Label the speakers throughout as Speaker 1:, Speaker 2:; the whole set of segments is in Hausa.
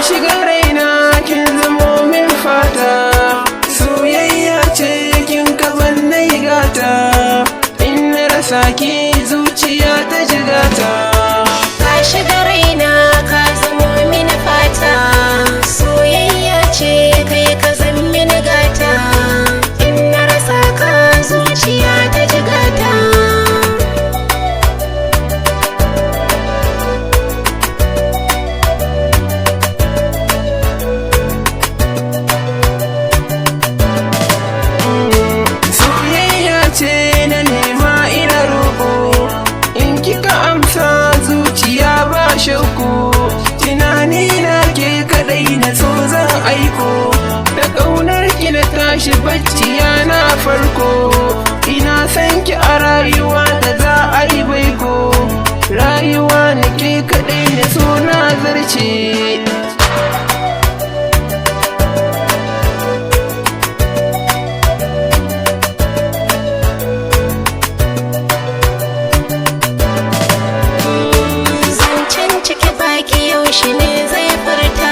Speaker 1: shiga raina kin zamo min fata, soyayya ce kin kaban nai gata, in na rasa ki zuciya ta jigata.
Speaker 2: Ka shiga raina ka zamo min fata, soyayya ce kai ka zan min gata, in na rasa ka zuciya ta jigata.
Speaker 1: Ce na nema ina roƙo, in kika amsa zuciya ba shauku, tunani na ke kadai na so zan aiko, da ƙaunar ki na tashi bacci na farko, ina san ki a rayuwa da za a yi baiko, rayuwa na ke kadai na so na zarce.
Speaker 2: Yaushe ne zai furta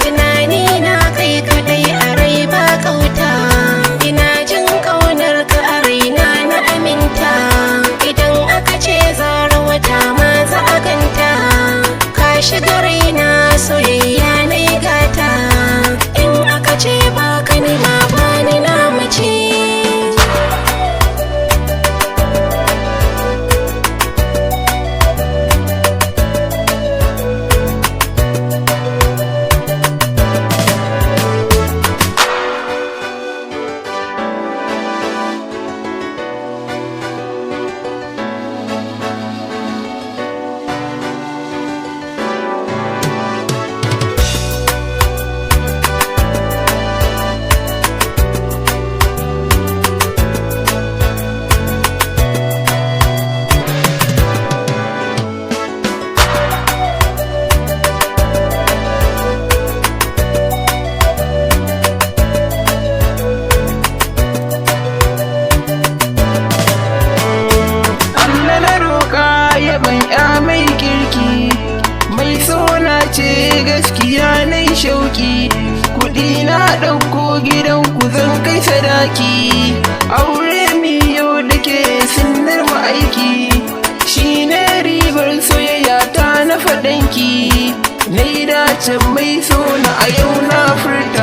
Speaker 2: tunani na kai kadai a rai ba kauta, ina jin kaunar ka a raina na aminta, idan aka ce zara wata ma za a ganta, ka shiga raina soyayya na gata, in aka ce ba ka ni ma ba ni na mace. Mai kirki mai sona ce gaskiya nai shauki, kudi na ɗauko gidan ku zan kai sadaki, aure miyo da ke sunnar ma'aiki, shi ne ribar soyayya ta na faɗanki, nai dacen mai sona a yau na furta.